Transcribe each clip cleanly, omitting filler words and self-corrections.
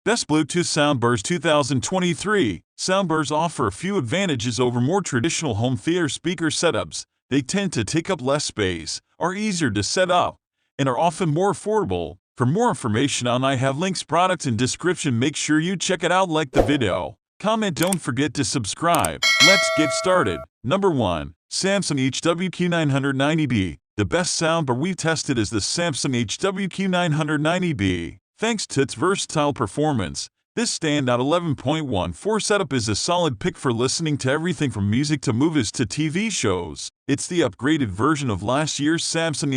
Best Bluetooth Soundbars 2023. Soundbars offer a few advantages over more traditional home theater speaker setups. They tend to take up less space, are easier to set up, and are often more affordable. For more information on I have links, products, and description, make sure you check it out, like the video, comment, don't forget to subscribe. Let's get started. Number 1. Samsung HWQ990B. The best soundbar we've tested is the Samsung HWQ990B. Thanks to its versatile performance, this standout 11.14 setup is a solid pick for listening to everything from music to movies to TV shows. It's the upgraded version of last year's Samsung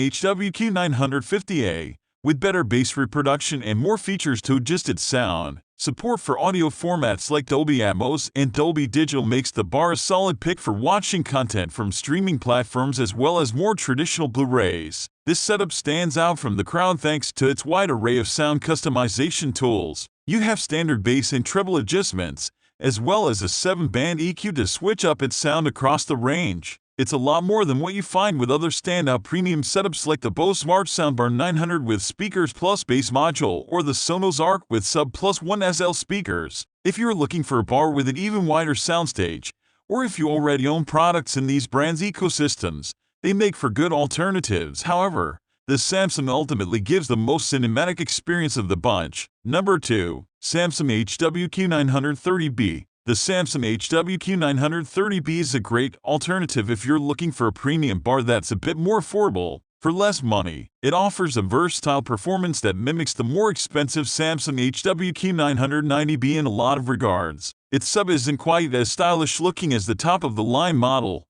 HWQ950A, with better bass reproduction and more features to adjust its sound. Support for audio formats like Dolby Atmos and Dolby Digital makes the bar a solid pick for watching content from streaming platforms as well as more traditional Blu-rays. This setup stands out from the crowd thanks to its wide array of sound customization tools. You have standard bass and treble adjustments, as well as a 7-band EQ to switch up its sound across the range. It's a lot more than what you find with other standout premium setups like the Bose Smart Soundbar 900 with speakers plus bass module or the Sonos eARC with sub plus 1 SL speakers. If you're looking for a bar with an even wider soundstage, or if you already own products in these brands' ecosystems, they make for good alternatives. However, the Samsung ultimately gives the most cinematic experience of the bunch. Number 2. Samsung HWQ930B. The Samsung HWQ930B is a great alternative if you're looking for a premium bar that's a bit more affordable. For less money, it offers a versatile performance that mimics the more expensive Samsung HWQ990B in a lot of regards. Its sub isn't quite as stylish looking as the top-of-the-line model,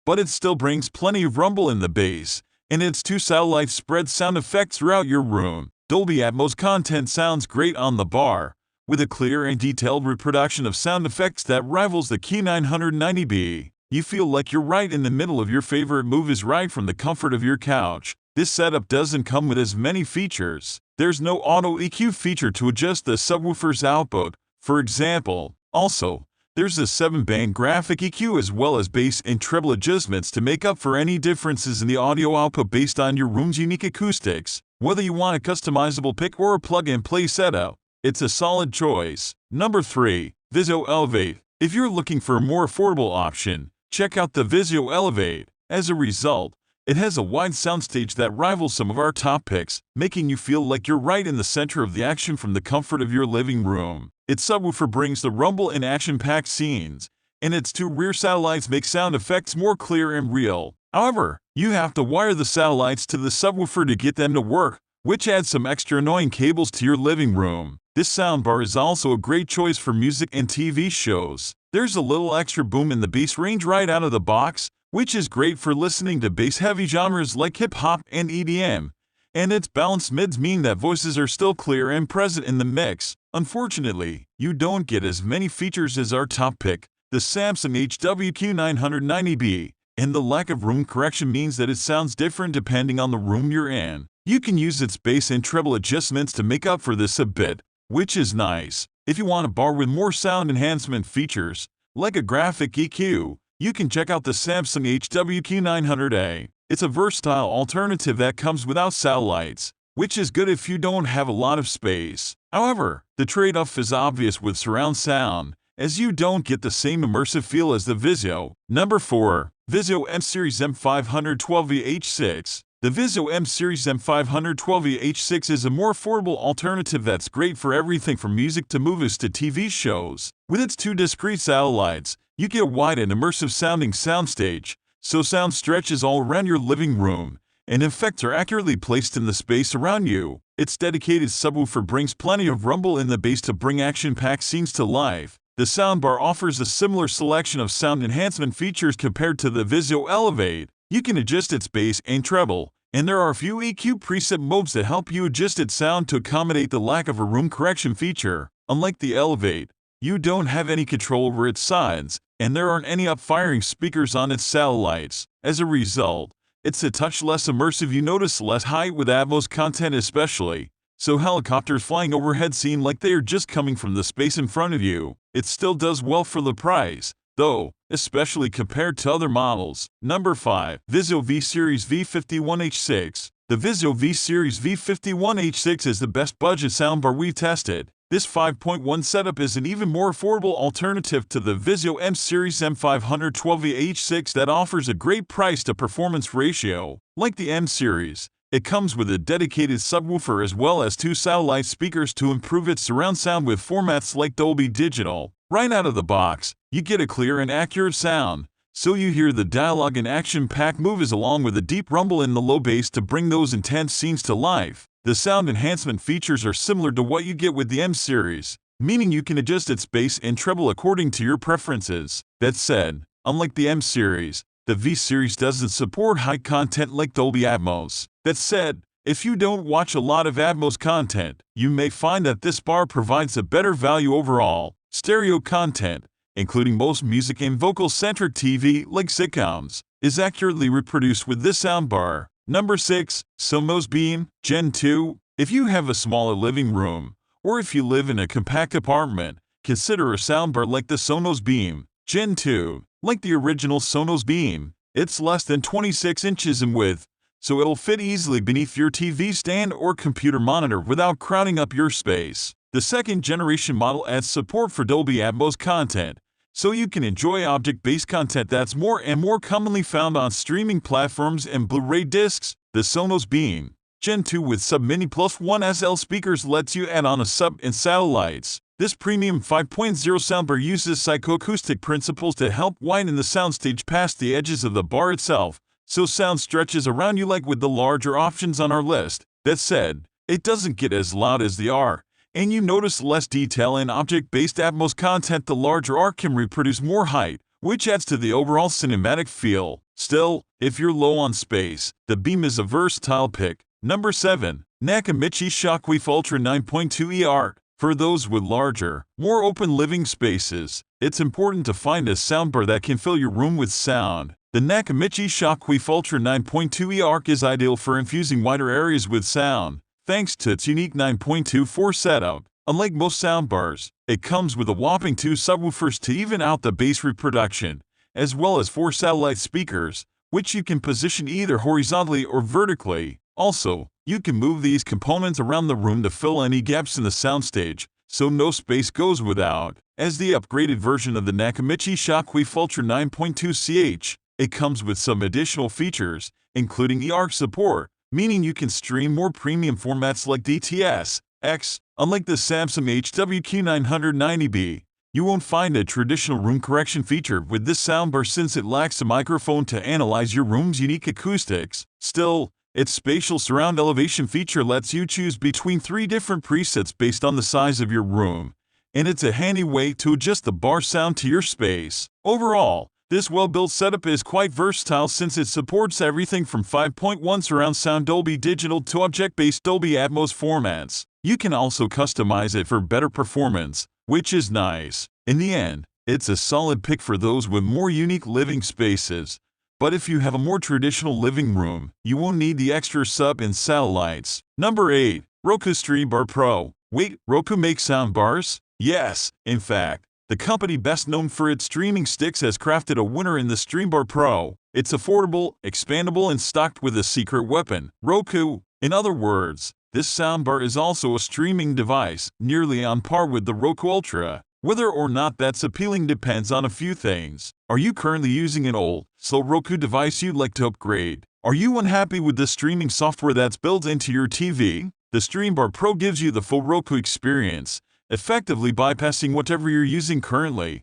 but it still brings plenty of rumble in the bass, and its 2 satellites spread sound effects throughout your room. Dolby Atmos content sounds great on the bar, with a clear and detailed reproduction of sound effects that rivals the Q990B. You feel like you're right in the middle of your favorite movies right from the comfort of your couch. This setup doesn't come with as many features. There's no auto EQ feature to adjust the subwoofer's output, for example. Also, there's a 7-band graphic EQ as well as bass and treble adjustments to make up for any differences in the audio output based on your room's unique acoustics. Whether you want a customizable pick or a plug-and-play setup, it's a solid choice. Number 3. Vizio Elevate. If you're looking for a more affordable option, check out the Vizio Elevate. As a result, it has a wide soundstage that rivals some of our top picks, making you feel like you're right in the center of the action from the comfort of your living room. Its subwoofer brings the rumble in action-packed scenes, and its 2 rear satellites make sound effects more clear and real. However, you have to wire the satellites to the subwoofer to get them to work, which adds some extra annoying cables to your living room. This soundbar is also a great choice for music and TV shows. There's a little extra boom in the bass range right out of the box, which is great for listening to bass-heavy genres like hip-hop and EDM. And its balanced mids mean that voices are still clear and present in the mix. Unfortunately, you don't get as many features as our top pick, the Samsung HWQ990B, and the lack of room correction means that it sounds different depending on the room you're in. You can use its bass and treble adjustments to make up for this a bit, which is nice. If you want a bar with more sound enhancement features, like a graphic EQ, you can check out the Samsung HWQ900A. It's a versatile alternative that comes without satellites, which is good if you don't have a lot of space. However, the trade-off is obvious with surround sound, as you don't get the same immersive feel as the Vizio. Number 4. Vizio M Series M512a-H6. The Vizio M Series M512a-H6 is a more affordable alternative that's great for everything from music to movies to TV shows. With its 2 discrete satellites, you get a wide and immersive sounding soundstage, so sound stretches all around your living room, and effects are accurately placed in the space around you. Its dedicated subwoofer brings plenty of rumble in the bass to bring action-packed scenes to life. The soundbar offers a similar selection of sound enhancement features compared to the Vizio Elevate. You can adjust its bass and treble, and there are a few EQ preset modes that help you adjust its sound to accommodate the lack of a room correction feature. Unlike the Elevate, you don't have any control over its sides, and there aren't any up-firing speakers on its satellites. As a result, it's a touch less immersive. You notice less height with Atmos content especially, so helicopters flying overhead seem like they are just coming from the space in front of you. It still does well for the price, though, especially compared to other models. Number 5. Vizio V Series V51-H6. The Vizio V Series V51-H6 is the best budget soundbar we've tested. This 5.1 setup is an even more affordable alternative to the Vizio M Series M512a-H6 that offers a great price-to-performance ratio. Like the M Series, it comes with a dedicated subwoofer as well as 2 satellite speakers to improve its surround sound with formats like Dolby Digital. Right out of the box, you get a clear and accurate sound, so you hear the dialogue and action-packed movies along with a deep rumble in the low bass to bring those intense scenes to life. The sound enhancement features are similar to what you get with the M Series, meaning you can adjust its bass and treble according to your preferences. That said, unlike the M Series, the V Series doesn't support high content like Dolby Atmos. That said, if you don't watch a lot of Atmos content, you may find that this bar provides a better value overall. Stereo content, including most music and vocal-centric TV like sitcoms, is accurately reproduced with this soundbar. Number 6. Sonos Beam Gen 2. If you have a smaller living room, or if you live in a compact apartment, consider a soundbar like the Sonos Beam Gen 2. Like the original Sonos Beam, it's less than 26 inches in width, so it'll fit easily beneath your TV stand or computer monitor without crowding up your space. The second-generation model adds support for Dolby Atmos content, so you can enjoy object-based content that's more and more commonly found on streaming platforms and Blu-ray discs. The Sonos Beam Gen 2 with Sub-Mini Plus 1 SL speakers lets you add on a sub and satellites. This premium 5.0 soundbar uses psychoacoustic principles to help widen the soundstage past the edges of the bar itself, so sound stretches around you like with the larger options on our list. That said, it doesn't get as loud as the R, and you notice less detail in object-based Atmos content. The larger R can reproduce more height, which adds to the overall cinematic feel. Still, if you're low on space, the Beam is a versatile pick. Number 7. Nakamichi Shockwafe Ultra 9.2 eARC. For those with larger, more open living spaces, it's important to find a soundbar that can fill your room with sound. The Nakamichi Shockwafe Ultra 9.2 eARC is ideal for infusing wider areas with sound, thanks to its unique 9.24 setup. Unlike most soundbars, it comes with a whopping 2 subwoofers to even out the bass reproduction, as well as 4 satellite speakers, which you can position either horizontally or vertically. Also, you can move these components around the room to fill any gaps in the soundstage, so no space goes without. As the upgraded version of the Nakamichi Shockwafe Ultra 9.2 ch, it comes with some additional features, including eARC support, meaning you can stream more premium formats like DTS, X. Unlike the Samsung HWQ990B, you won't find a traditional room correction feature with this soundbar since it lacks a microphone to analyze your room's unique acoustics. Still, its spatial surround elevation feature lets you choose between 3 different presets based on the size of your room, and it's a handy way to adjust the bar sound to your space. Overall, this well-built setup is quite versatile since it supports everything from 5.1 surround sound Dolby Digital to object-based Dolby Atmos formats. You can also customize it for better performance, which is nice. In the end, it's a solid pick for those with more unique living spaces. But if you have a more traditional living room, you won't need the extra sub and satellites. Number 8. Roku Streambar Pro. Wait, Roku makes soundbars? Yes, in fact, the company best known for its streaming sticks has crafted a winner in the Streambar Pro. It's affordable, expandable, and stocked with a secret weapon, Roku. In other words, this soundbar is also a streaming device, nearly on par with the Roku Ultra. Whether or not that's appealing depends on a few things. Are you currently using an old, slow Roku device you'd like to upgrade? Are you unhappy with the streaming software that's built into your TV? The Streambar Pro gives you the full Roku experience, effectively bypassing whatever you're using currently.